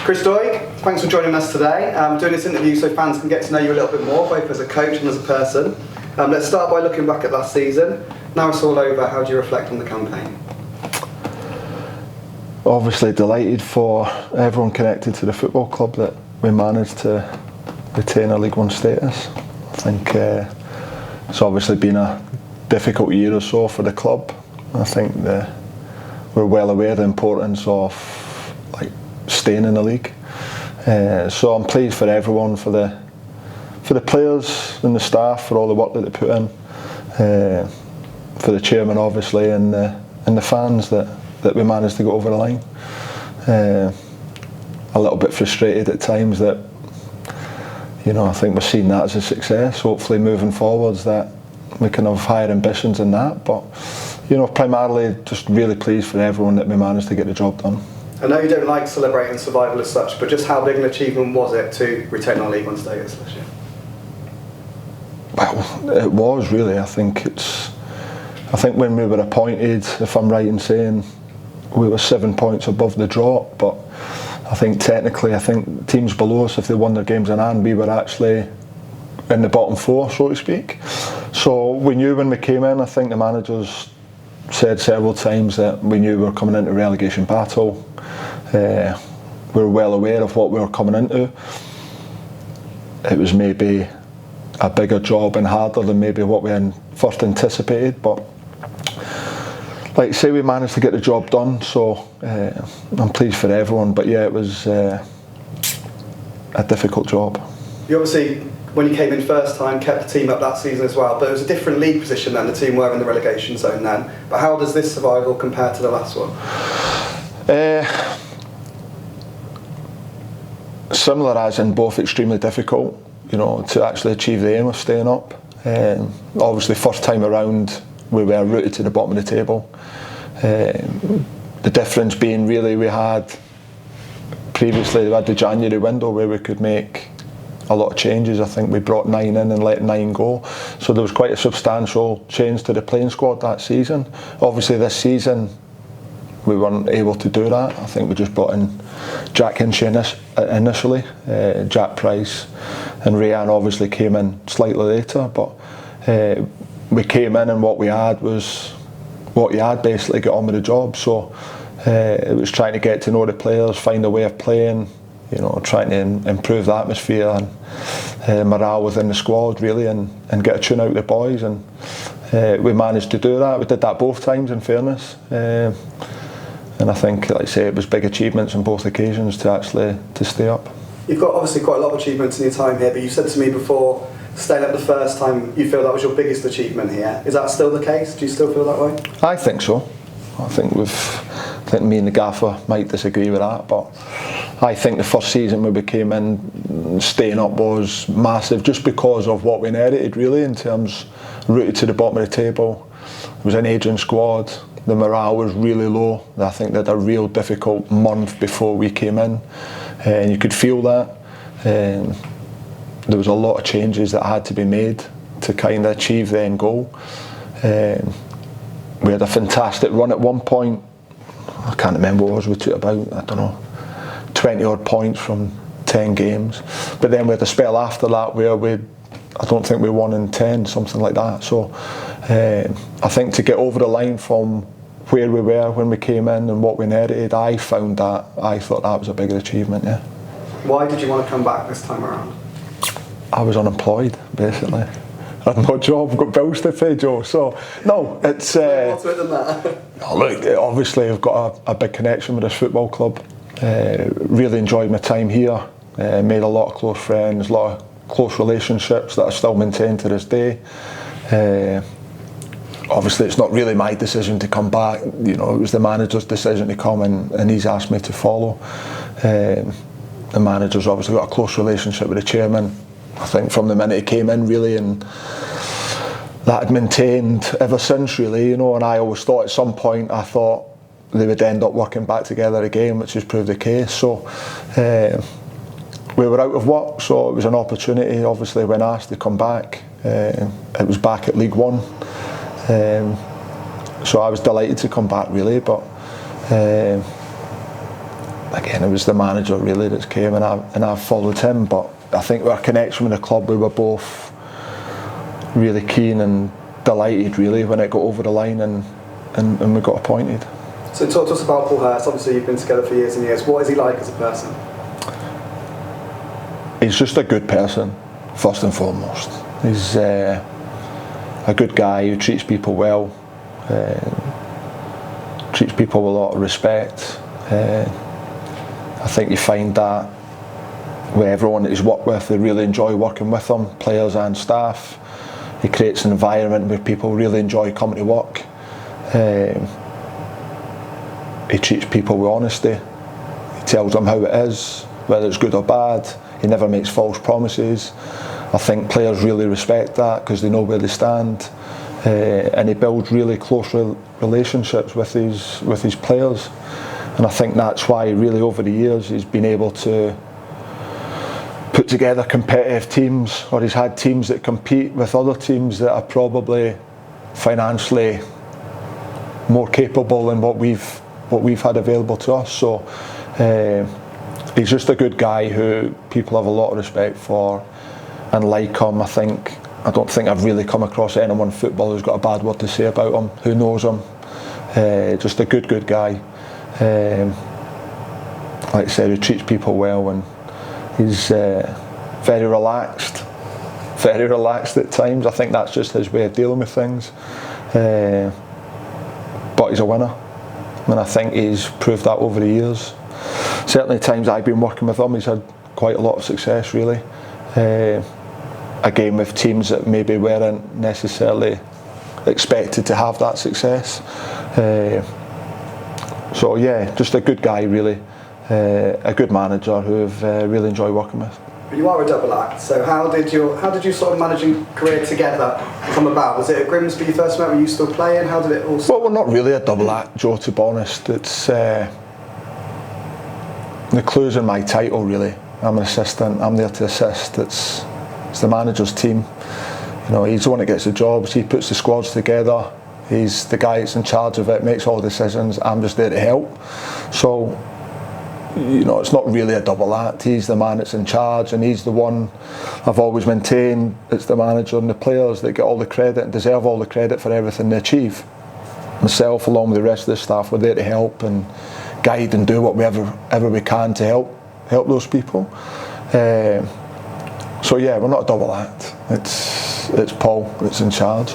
Chris Doig, thanks for joining us today. I'm doing this interview so fans can get to know you a little bit more, both as a coach and as a person. Let's start by looking back at last season. Now it's all over, how do you reflect on the campaign? Obviously delighted for everyone connected to the football club that we managed to retain a League One status. I think it's obviously been a difficult year or so for the club. I think we're well aware of the importance of staying in the league. So I'm pleased for everyone, for the players and the staff, for all the work that they put in, for the chairman obviously, and the fans that we managed to get over the line. A little bit frustrated at times that, I think we're seeing that as a success. Hopefully moving forwards that we can have higher ambitions than that, but primarily just really pleased for everyone that we managed to get the job done. I know you don't like celebrating survival as such, but just how big an achievement was it to retain our League One status this year? Well, it was really. I think when we were appointed, if I'm right in saying, we were 7 points above the drop, but I think technically, teams below us, if they won their games in hand, we were actually in the bottom four, so to speak. So we knew when we came in, I think the managers said several times that we knew we were coming into a relegation battle. We were well aware of what we were coming into. It was maybe a bigger job and harder than maybe what we had first anticipated, but like I say, we managed to get the job done, so I'm pleased for everyone. But yeah, it was a difficult job. You obviously, when you came in first time, kept the team up that season as well, but it was a different league position then. The team were in the relegation zone then. But how does this survival compare to the last one? Similar, as in both extremely difficult, to actually achieve the aim of staying up. Obviously, first time around, we were rooted to the bottom of the table. The difference being really we had the January window where we could make a lot of changes. I think we brought 9 in and let 9 go. So there was quite a substantial change to the playing squad that season. Obviously this season we weren't able to do that. I think we just brought in Jack Hinchy initially. Jack Price and Rayan obviously came in slightly later, but we came in and what we had was what you had, basically get on with the job. So it was trying to get to know the players, find a way of playing, trying to improve the atmosphere and morale within the squad really, and get a tune out of the boys, and we managed to do that. We did that both times, in fairness, and I think, like I say, it was big achievements on both occasions to stay up. You've got obviously quite a lot of achievements in your time here, but you said to me before, staying up the first time, you feel that was your biggest achievement here. Is that still the case? Do you still feel that way? I think so. I think me and the gaffer might disagree with that, but I think the first season when we came in, staying up was massive, just because of what we inherited really, in terms rooted to the bottom of the table. It was an ageing squad. The morale was really low. I think they had a real difficult month before we came in, and you could feel that. There was a lot of changes that had to be made to kind of achieve the end goal. We had a fantastic run at one point. I can't remember what we took about, 20 odd points from 10 games. But then we had a spell after that where I don't think we won in 10, something like that. So I think to get over the line from where we were when we came in and what we inherited, I thought that was a bigger achievement, yeah. Why did you want to come back this time around? I was unemployed, basically. I had no job, got bills to pay, Joe. So, no, it's... more to it than that. Look, obviously I've got a big connection with this football club. Really enjoyed my time here. Made a lot of close friends, a lot of close relationships that I still maintain to this day. Obviously it's not really my decision to come back. It was the manager's decision to come, and he's asked me to follow. The manager's obviously got a close relationship with the chairman. I think from the minute he came in really, and that had maintained ever since really, and I always thought at some point they would end up working back together again, which has proved the case. So we were out of work, so it was an opportunity obviously when asked to come back. It was back at League One, so I was delighted to come back really, but again, it was the manager really that came, and I followed him. But I think our connection with the club, we were both really keen and delighted really when it got over the line and we got appointed. So talk to us about Paul Hurst. Obviously you've been together for years and years. What is he like as a person? He's just a good person, first and foremost. He's a good guy who treats people well, treats people with a lot of respect. I think you find that with everyone that he's worked with, they really enjoy working with him, players and staff. He creates an environment where people really enjoy coming to work. He treats people with honesty. He tells them how it is, whether it's good or bad. He never makes false promises. I think players really respect that because they know where they stand. And he builds really close relationships with his players. And I think that's why really over the years he's been able to put together competitive teams, or he's had teams that compete with other teams that are probably financially more capable than what we've had available to us. So he's just a good guy who people have a lot of respect for and like him. I don't think I've really come across anyone in football who's got a bad word to say about him, who knows him. Just a good guy. Like I said, he treats people well, and he's very relaxed at times. I think that's just his way of dealing with things. But he's a winner, and I think he's proved that over the years. Certainly times I've been working with him, he's had quite a lot of success really. Again, with teams that maybe weren't necessarily expected to have that success. So yeah, just a good guy really, a good manager who I've really enjoyed working with. You are a double act, so how did your sort of managing career together come about? Was it at Grimsby you first met? Were you still playing? How did it all start? Well, we're not really a double act, Joe, to be honest. It's the clue's in my title really. I'm an assistant, I'm there to assist. It's the manager's team. You know, he's the one that gets the jobs, he puts the squads together, he's the guy that's in charge of it, makes all the decisions, I'm just there to help. So, you know, it's not really a double act. He's the man that's in charge, and he's the one I've always maintained. It's the manager and the players that get all the credit and deserve all the credit for everything they achieve. Myself, along with the rest of the staff, we're there to help and guide and do whatever we can to help those people. So yeah, we're not a double act. It's Paul that's in charge.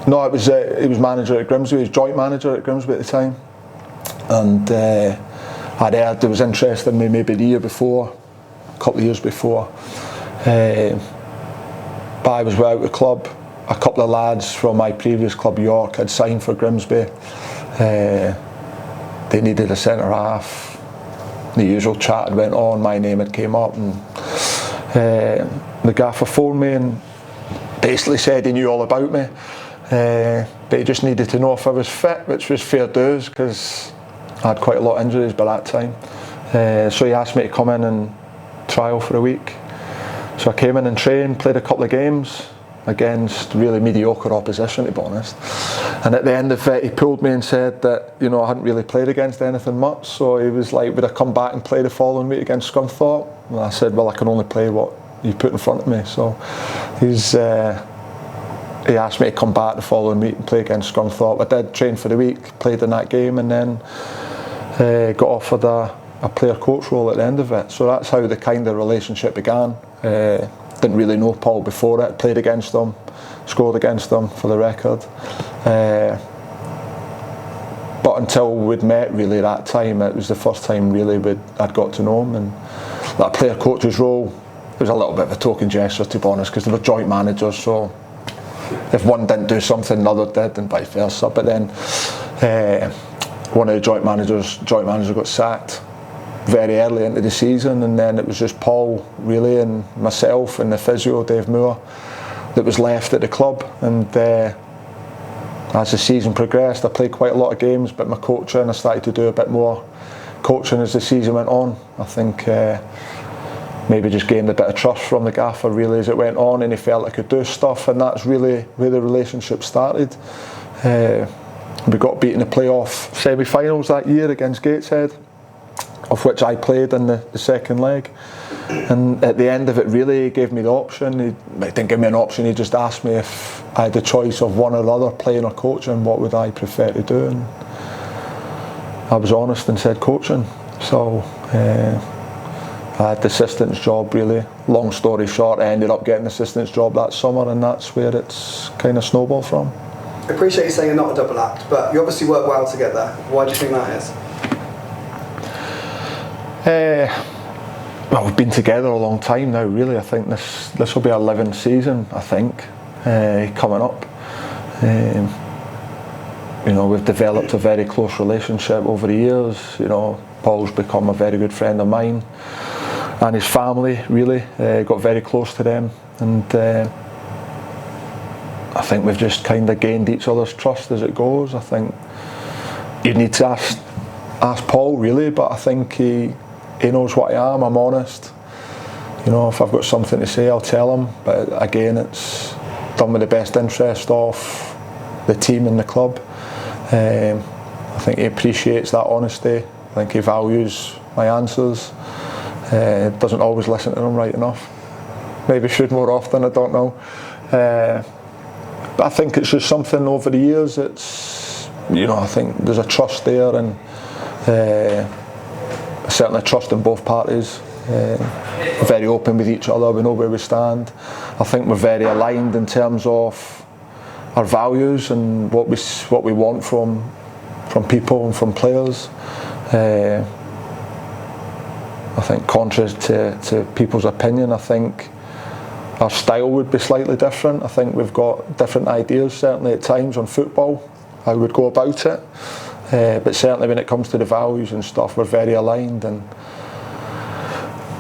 No, he was manager at Grimsby. He was joint manager at Grimsby at the time. And I'd heard there was interest in me maybe the year before, a couple of years before. But I was out of the club. A couple of lads from my previous club, York, had signed for Grimsby. They needed a centre half. The usual chat had went on, my name had came up, and the gaffer phoned me and basically said he knew all about me. But he just needed to know if I was fit, which was fair dues because I had quite a lot of injuries by that time. So he asked me to come in and trial for a week. So I came in and trained, played a couple of games against really mediocre opposition, to be honest. And at the end of it, he pulled me and said that, you know, I hadn't really played against anything much. So he was like, would I come back and play the following week against Scunthorpe? And I said, well, I can only play what you put in front of me. So he asked me to come back the following week and play against Scunthorpe. I did train for the week, played in that game, and then got offered a player coach role at the end of it. So that's how the kind of relationship began. Didn't really know Paul before it, played against him, scored against him for the record. But until we'd met really that time, it was the first time really I'd got to know him. And that player coach's role was a little bit of a token gesture, to be honest, because they were joint managers, so if one didn't do something, another did, and vice versa. But then one of the joint managers got sacked very early into the season, and then it was just Paul really and myself and the physio Dave Moore that was left at the club. And as the season progressed, I played quite a lot of games, but my coaching, I started to do a bit more coaching as the season went on. I think maybe just gained a bit of trust from the gaffer really as it went on, and he felt I could do stuff, and that's really where the relationship started. We got beat in the playoff semi-finals that year against Gateshead, of which I played in the second leg. And at the end of it, really, he gave me the option. He didn't give me an option, he just asked me if I had the choice of one or the other, playing or coaching, what would I prefer to do. And I was honest and said coaching. So I had the assistant's job, really. Long story short, I ended up getting the assistant's job that summer, and that's where it's kind of snowballed from. I appreciate you saying you're not a double act, but you obviously work well together. Why do you think that is? Well, we've been together a long time now, really. I think this will be our 11th season, I think, coming up. You know, we've developed a very close relationship over the years. You know, Paul's become a very good friend of mine, and his family, really, got very close to them. And I think we've just kind of gained each other's trust as it goes. I think you need to ask Paul, really, but I think he knows what I am. I'm honest. You know, if I've got something to say, I'll tell him. But again, it's done with the best interest of the team and the club. I think he appreciates that honesty. I think he values my answers. Doesn't always listen to them right enough. Maybe should more often, I don't know. But I think it's just something over the years. It's, you know, I think there's a trust there, and certainly trust in both parties. Very open with each other. We know where we stand. I think we're very aligned in terms of our values and what we want from people and from players. I think contrary to people's opinion, I think our style would be slightly different. I think we've got different ideas, certainly at times, on football, how we'd go about it. But certainly when it comes to the values and stuff, we're very aligned. And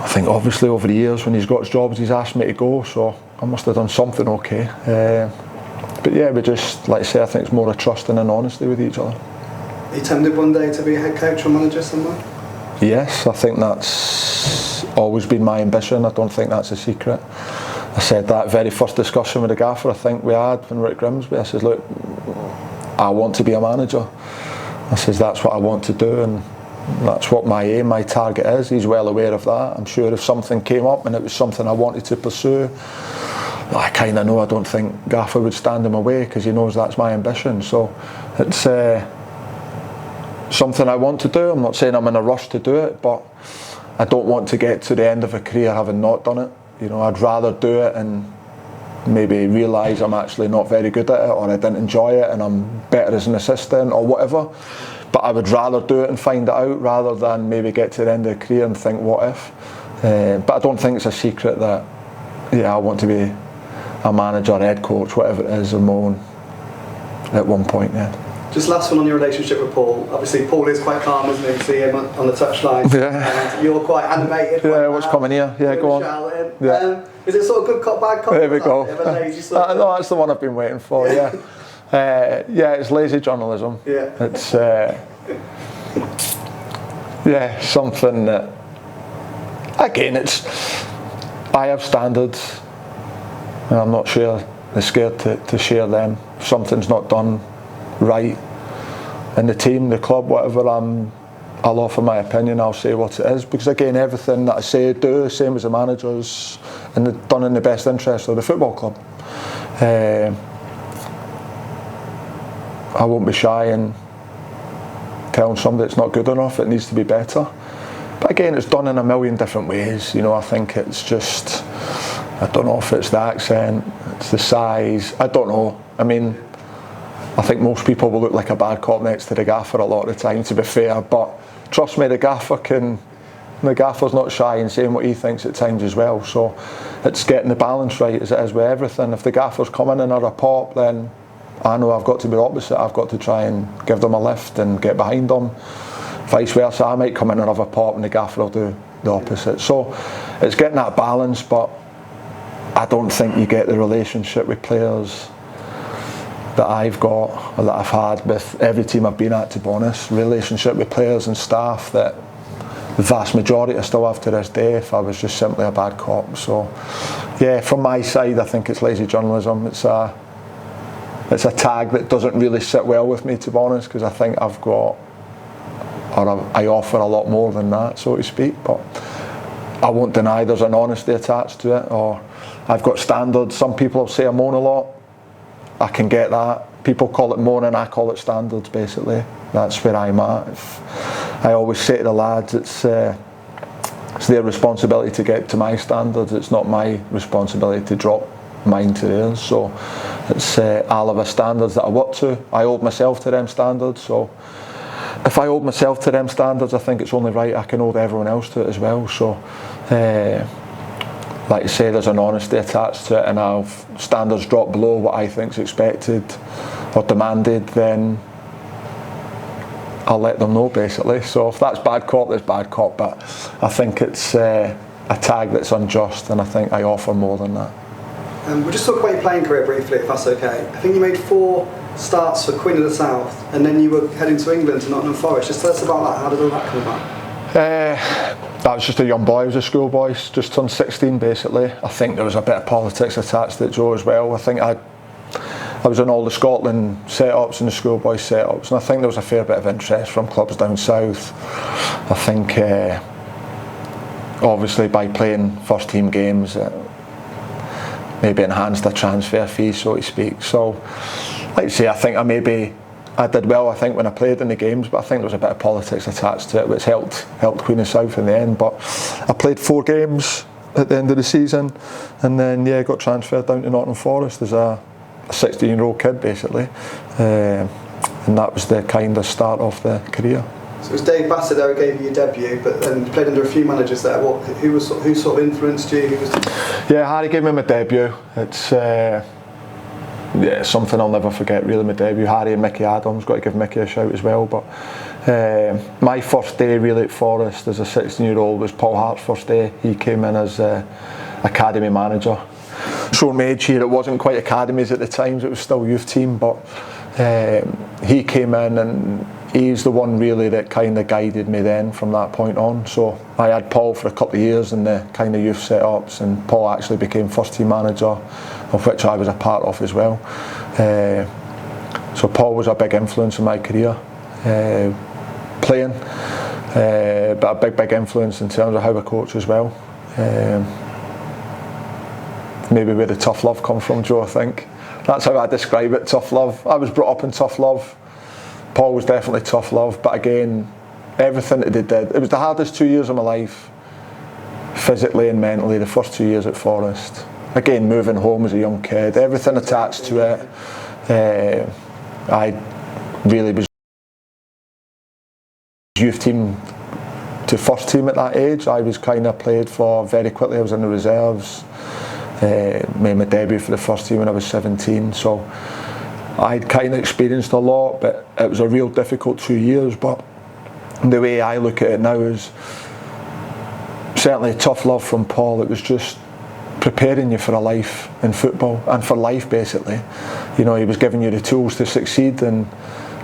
I think obviously over the years when he's got his jobs, he's asked me to go, so I must have done something okay. But yeah, we just, like I say, I think it's more a trusting and honesty with each other. Are you tempted one day to be a head coach or manager somewhere? Yes, I think that's always been my ambition. I don't think that's a secret. I said that very first discussion with the gaffer I think we had when we were at Grimsby. I said, look, I want to be a manager. I says, that's what I want to do, and that's what my aim, my target is. He's well aware of that. I'm sure if something came up and it was something I wanted to pursue, I kind of know I don't think gaffer would stand in my way, because he knows that's my ambition. So it's something I want to do. I'm not saying I'm in a rush to do it, but I don't want to get to the end of a career having not done it. You know, I'd rather do it and maybe realise I'm actually not very good at it, or I didn't enjoy it and I'm better as an assistant or whatever. But I would rather do it and find it out, rather than maybe get to the end of the career and think, what if? But I don't think it's a secret that, yeah, I want to be a manager, head coach, whatever it is, of my own at one point, yeah. Just last one on your relationship with Paul. Obviously, Paul is quite calm, isn't he? You see him on the touchline. Yeah. And you're quite animated. Yeah, what's coming here? Yeah, go on. Yeah. Is it sort of good cop, bad cop? There we go. No, that's the one I've been waiting for, yeah. Yeah, it's lazy journalism. Yeah. It's, yeah, something that, again, I have standards, and I'm not sure they're scared to share them. If something's not done right in the team, the club, whatever, I'll offer my opinion. I'll say what it is, because again, everything that I say, do, same as the managers, and done in the best interest of the football club. I won't be shy in telling somebody it's not good enough, it needs to be better. But again, it's done in a million different ways. You know, I think it's just, I don't know if it's the accent, it's the size, I don't know. I mean, I think most people will look like a bad cop next to the gaffer a lot of the time, to be fair, but trust me, the gaffer's not shy in saying what he thinks at times as well. So it's getting the balance right, as it is with everything. If the gaffer's coming in at a pop, then I know I've got to be the opposite. I've got to try and give them a lift and get behind them. Vice versa, I might come in and have a pop and the gaffer will do the opposite. So it's getting that balance, but I don't think you get the relationship with players that I've got, or that I've had with every team I've been at, to be honest. Relationship with players and staff that the vast majority I still have to this day, if I was just simply a bad cop. So yeah, from my side, I think it's lazy journalism. It's it's a tag that doesn't really sit well with me, to be honest, because I think I offer a lot more than that, so to speak. But I won't deny there's an honesty attached to it, or I've got standards. Some people say I moan a lot. I can get that. People call it moaning, I call it standards, basically. That's where I'm at. I always say to the lads, it's their responsibility to get to my standards. It's not my responsibility to drop mine to theirs. So it's I'll have a standards that I work to. I hold myself to them standards. So if I hold myself to them standards, I think it's only right I can hold everyone else to it as well. So like you say, there's an honesty attached to it, and if standards drop below what I think is expected or demanded, then I'll let them know, basically. So if that's bad cop, that's bad cop, but I think it's a tag that's unjust, and I think I offer more than that. We'll just talk about your playing career briefly, if that's okay. I think you made 4 starts for Queen of the South, and then you were heading to England to Nottingham Forest. Just tell us about that. How did all that come about? That was just a young boy. I was a schoolboy, just turned 16 basically. I think there was a bit of politics attached to it, Joe, as well. I think I was in all the Scotland setups and the schoolboy setups, and I think there was a fair bit of interest from clubs down south. I think obviously by playing first team games it maybe enhanced the transfer fee, so to speak. So like I say, I think I did well, I think, when I played in the games, but I think there was a bit of politics attached to it, which helped Queen of South in the end. But I played 4 games at the end of the season, and then got transferred down to Nottingham Forest as a 16-year-old kid, basically, and that was the kind of start of the career. So it was Dave Bassett there who gave you your debut, but then you played under a few managers there. Who sort of influenced you? Harry gave me my debut. It's something I'll never forget, really, my debut. Harry and Mickey Adams, got to give Mickey a shout as well. But my first day really at Forest as a 16-year-old was Paul Hurst's first day. He came in as academy manager. Showing my age here, it wasn't quite academies at the times, it was still youth team, but he came in and he's the one really that kind of guided me then from that point on. So I had Paul for a couple of years in the kind of youth setups, and Paul actually became first team manager, of which I was a part of as well. So Paul was a big influence in my career, playing, but a big influence in terms of how I coach as well. Maybe where the tough love comes from, Joe, I think. That's how I describe it, tough love. I was brought up in tough love. Paul was definitely tough love, but again, everything that they did, it was the hardest 2 years of my life, physically and mentally, the first 2 years at Forest. Again, moving home as a young kid, everything attached to it. I really was youth team to first team at that age. I was kind of played for very quickly, I was in the reserves. Made my debut for the first team when I was 17, so I'd kind of experienced a lot, but it was a real difficult 2 years. But the way I look at it now is certainly tough love from Paul. It was just preparing you for a life in football and for life, basically. You know, he was giving you the tools to succeed, and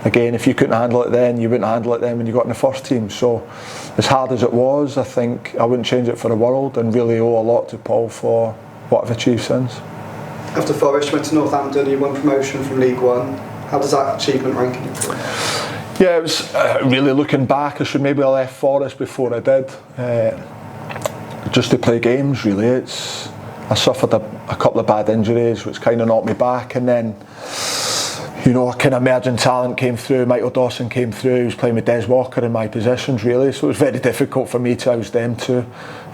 again, if you couldn't handle it then, you wouldn't handle it then when you got in the first team. So as hard as it was, I think I wouldn't change it for the world, and really owe a lot to Paul for what I've achieved since. After Forest, you went to Northampton, you won promotion from League One. How does that achievement rank in your career? Yeah, it was really looking back, I should maybe have left Forest before I did. Just to play games, really. I suffered a couple of bad injuries, which kind of knocked me back, and then, you know, a kind of emerging talent came through. Michael Dawson came through. He was playing with Des Walker in my positions, really, so it was very difficult for me to oust them too.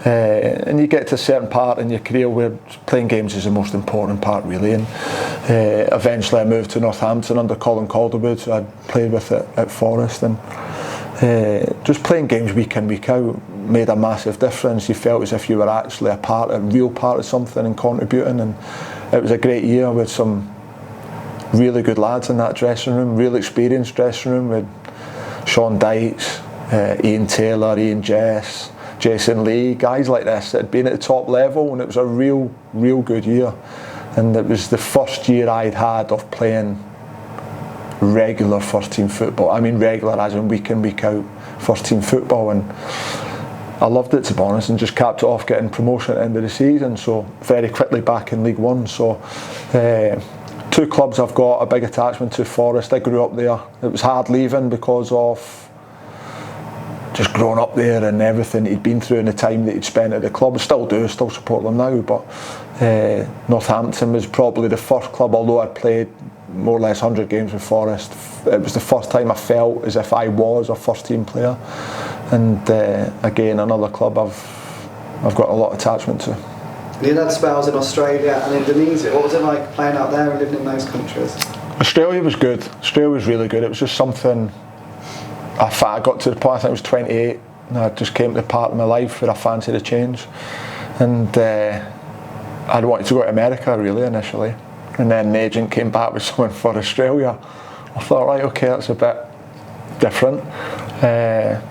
And you get to a certain part in your career where playing games is the most important part, really. And eventually I moved to Northampton under Colin Calderwood, who I'd played with at Forest, and just playing games week in, week out made a massive difference. You felt as if you were actually a real part of something and contributing, and it was a great year with some really good lads in that dressing room, real experienced dressing room with Sean Dykes, Ian Taylor, Ian Jess, Jason Lee, guys like this that had been at the top level, and it was a real good year. And it was the first year I'd had of playing regular first team football. I mean regular as in week in, week out first team football, and I loved it, to be honest, and just capped it off getting promotion at the end of the season, so very quickly back in League One. So two clubs I've got a big attachment to. Forest, I grew up there. It was hard leaving because of just growing up there and everything he'd been through and the time that he'd spent at the club. I still do, still support them now, but Northampton was probably the first club, although I played more or less 100 games with Forest, it was the first time I felt as if I was a first team player. And again, another club I've got a lot of attachment to. You had spells in Australia and Indonesia. What was it like playing out there and living in those countries? Australia was good. Australia was really good. It was just something. I got to the point, I think I was 28, and I just came to the part of my life where I fancied a change. And I'd wanted to go to America really initially. And then the agent came back with someone for Australia. I thought, right, okay, that's a bit different. I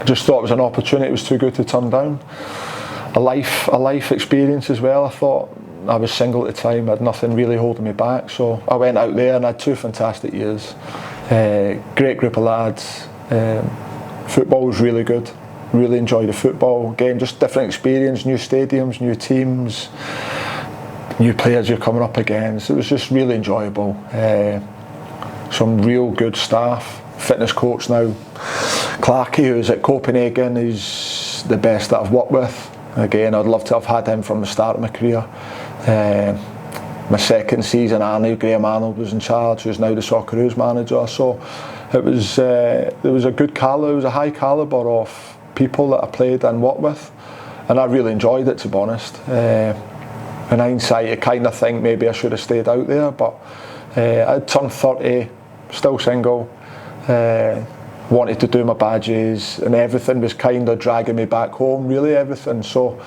just thought it was an opportunity, it was too good to turn down. A life experience as well. I thought, I was single at the time, I had nothing really holding me back, so I went out there and I had 2 fantastic years. Great group of lads. Football was really good. Really enjoyed the football. Again, just different experience, new stadiums, new teams, new players you're coming up against. It was just really enjoyable. Some real good staff. Fitness coach now, Clarkey, who's at Copenhagen, is the best that I've worked with. Again, I'd love to have had him from the start of my career. My second season, Graham Arnold was in charge, who's now the Shrews manager. So it was there was a good calibre, it was a high calibre of people that I played and worked with, and I really enjoyed it, to be honest. In hindsight, I kind of think maybe I should have stayed out there, but I'd turned 30, still single, wanted to do my badges, and everything was kind of dragging me back home, really everything. So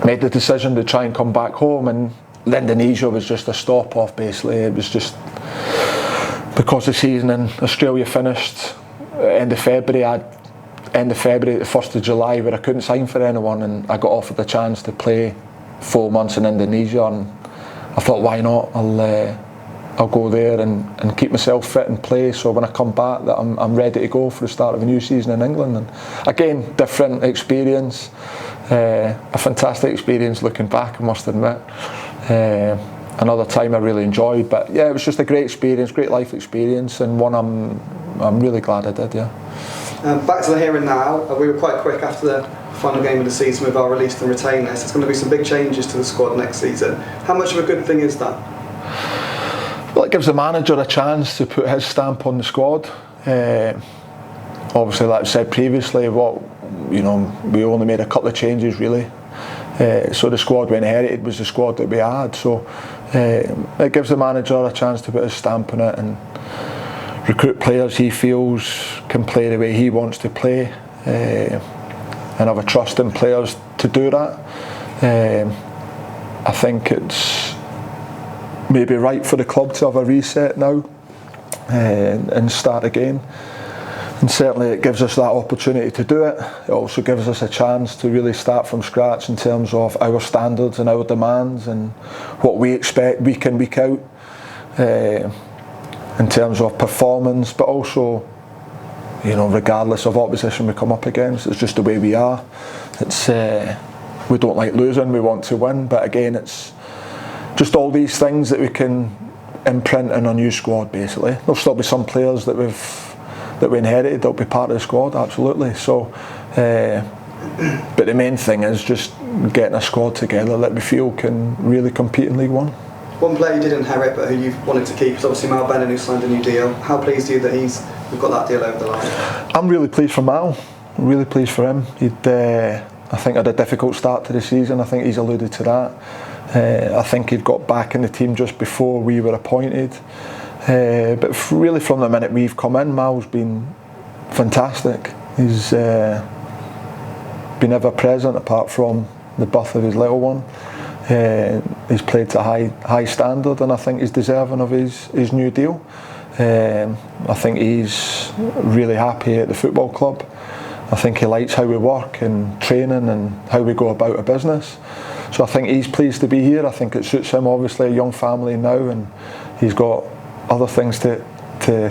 made the decision to try and come back home, and Indonesia was just a stop off basically. It was just because the season in Australia finished end of February, the 1st of July, where I couldn't sign for anyone, and I got offered the chance to play 4 months in Indonesia, and I thought, why not? I'll go there and keep myself fit and play, so when I come back that I'm ready to go for the start of a new season in England. And again, different experience, a fantastic experience looking back, I must admit. Another time I really enjoyed, but yeah, it was just a great experience, great life experience, and one I'm really glad I did, yeah. Back to the here and now, we were quite quick after the final game of the season with our released and retain list. There's going to be some big changes to the squad next season. How much of a good thing is that? Well, it gives the manager a chance to put his stamp on the squad. Obviously, like I said previously, we only made a couple of changes really. So the squad we inherited was the squad that we had. So it gives the manager a chance to put his stamp on it and recruit players he feels can play the way he wants to play, and have a trust in players to do that. I think it's maybe right for the club to have a reset now and start again. And certainly it gives us that opportunity to do it. It also gives us a chance to really start from scratch in terms of our standards and our demands and what we expect week in, week out, in terms of performance, but also, regardless of opposition we come up against, it's just the way we are. It's we don't like losing, we want to win, but again, it's just all these things that we can imprint in a new squad basically. There'll still be some players that we inherited that'll be part of the squad, absolutely. So, but the main thing is just getting a squad together that we feel can really compete in League One. One player you did inherit but who you've wanted to keep is obviously Mal Bennon, who signed a new deal. How pleased are you that we've got that deal over the line? I'm really pleased for Mal, really pleased for him. I think had a difficult start to the season, I think he's alluded to that. I think he'd got back in the team just before we were appointed. But really from the minute we've come in, Mal's been fantastic. He's been ever present apart from the birth of his little one. He's played to a high standard, and I think he's deserving of his new deal. I think he's really happy at the football club. I think he likes how we work and training and how we go about our business. So I think he's pleased to be here. I think it suits him, obviously a young family now, and he's got other things to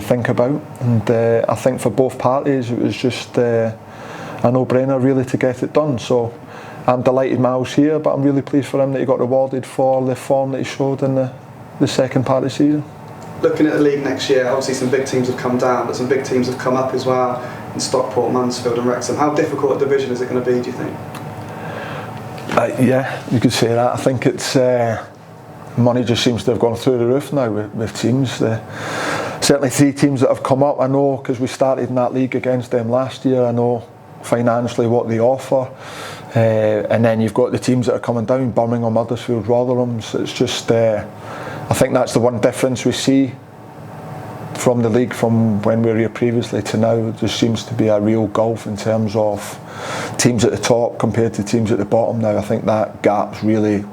think about. And I think for both parties it was just a no-brainer really to get it done. So I'm delighted Miles here, but I'm really pleased for him that he got rewarded for the form that he showed in the second part of the season. Looking at the league next year, obviously some big teams have come down, but some big teams have come up as well in Stockport, Mansfield and Wrexham. How difficult a division is it going to be, do you think? Yeah, you could say that. I think it's money just seems to have gone through the roof now with teams. Certainly 3 teams that have come up, I know, because we started in that league against them last year, I know financially what they offer. And then you've got the teams that are coming down, Birmingham, Huddersfield, Rotherham. So it's just, I think that's the one difference we see from the league from when we were here previously to now. There seems to be a real gulf in terms of teams at the top compared to teams at the bottom now. I think that gap's really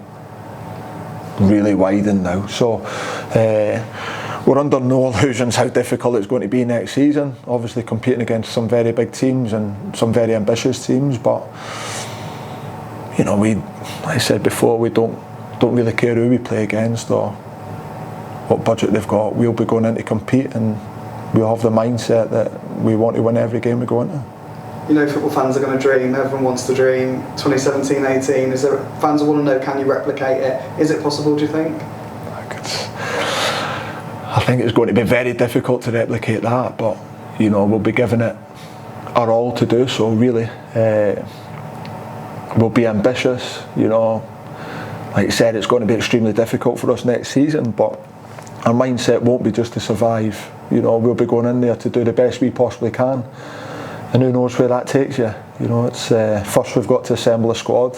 widened now. So we're under no illusions how difficult it's going to be next season. Obviously competing against some very big teams and some very ambitious teams, but you know, like I said before, we don't really care who we play against or what budget they've got. We'll be going in to compete, and we'll have the mindset that we want to win every game we go into. You know, football fans are going to dream. Everyone wants to dream. 2017-18. Is there fans who want to know? Can you replicate it? Is it possible? Do you think? I think it's going to be very difficult to replicate that, but you know, we'll be giving it our all to do so. Really, we'll be ambitious. You know, like I said, it's going to be extremely difficult for us next season, but our mindset won't be just to survive. You know, we'll be going in there to do the best we possibly can, and who knows where that takes you. You know, it's first we've got to assemble a squad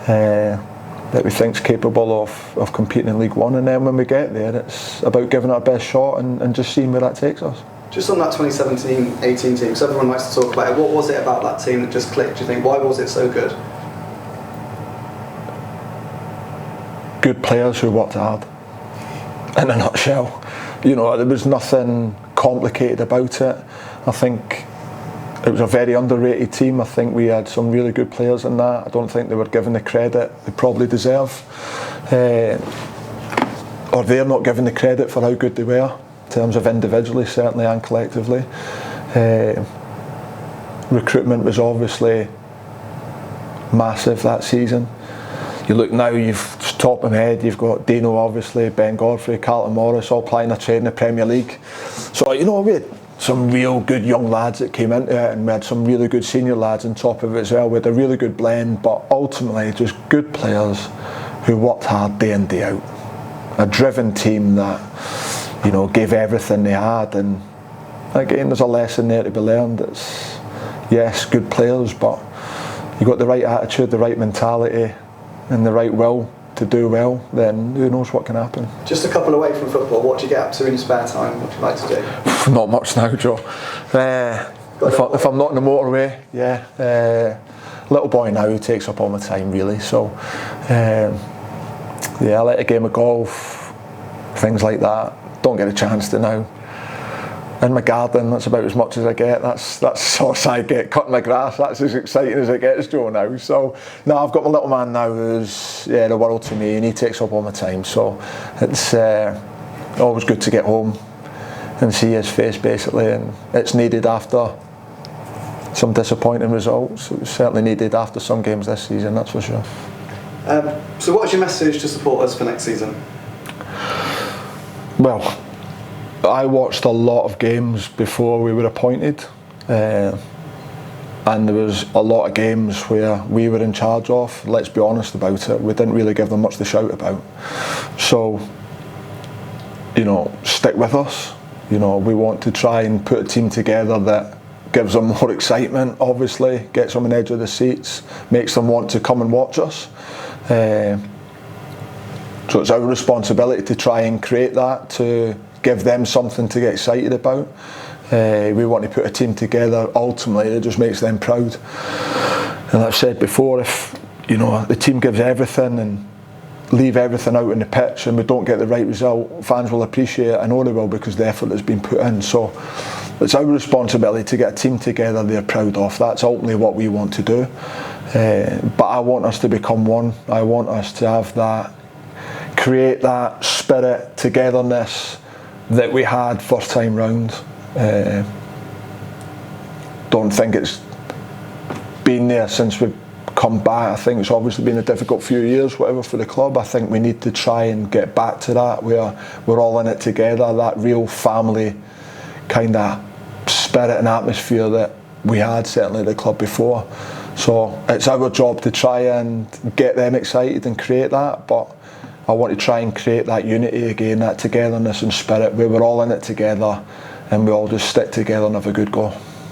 that we think's capable of competing in League One, and then when we get there, it's about giving it our best shot and just seeing where that takes us. Just on that 2017-18 team, because everyone likes to talk about it, what was it about that team that just clicked, do you think? Why was it so good? Good players who worked hard, in a nutshell. You know, there was nothing complicated about it. I think it was a very underrated team. I think we had some really good players in that. I don't think they were given the credit they probably deserve, or they're not given the credit for how good they were in terms of individually, certainly, and collectively. Recruitment was obviously massive that season. You look now, you've top of my head, you've got Dino, obviously, Ben Godfrey, Carlton Morris, all playing their trade in the Premier League. So, you know, we had some real good young lads that came into it, and we had some really good senior lads on top of it as well. We had a really good blend, but ultimately just good players who worked hard day in, day out. A driven team that, you know, gave everything they had, and again, there's a lesson there to be learned. It's, yes, good players, but you got the right attitude, the right mentality, and the right will to do well, then who knows what can happen. Just a couple away from football, what do you get up to in your spare time? What do you like to do? Not much now, Joe. If I'm not in the motorway, yeah. Little boy now who takes up all my time, really. So, yeah, I like a game of golf, things like that. Don't get a chance to now. In my garden, that's about as much as I get. That's the source I get. Cutting my grass, that's as exciting as it gets, Joe, now. So, no, I've got my little man now who's, yeah, the world to me, and he takes up all my time. So, it's always good to get home and see his face, basically, and it's needed after some disappointing results. It was certainly needed after some games this season, that's for sure. So what's your message to supporters for next season? Well, I watched a lot of games before we were appointed, and there was a lot of games where we were in charge of. Let's be honest about it, we didn't really give them much to shout about. So, you know, stick with us. You know, we want to try and put a team together that gives them more excitement, obviously, gets them an edge of the seats, makes them want to come and watch us. So it's our responsibility to try and create that, to give them something to get excited about. We want to put a team together, ultimately, that just makes them proud. And I've said before, if, you know, the team gives everything and leave everything out on the pitch and we don't get the right result, fans will appreciate it. I know they will, because the effort has been put in. So it's our responsibility to get a team together they're proud of. That's ultimately what we want to do. But I want us to become one. I want us to have that, create that spirit, togetherness that we had first time round. Don't think it's been there since we've come back. I think it's obviously been a difficult few years, whatever, for the club. I think we need to try and get back to that where we're all in it together, that real family kind of spirit and atmosphere that we had certainly at the club before. So it's our job to try and get them excited and create that, but I want to try and create that unity again, that togetherness and spirit where we're all in it together and we all just stick together and have a good go.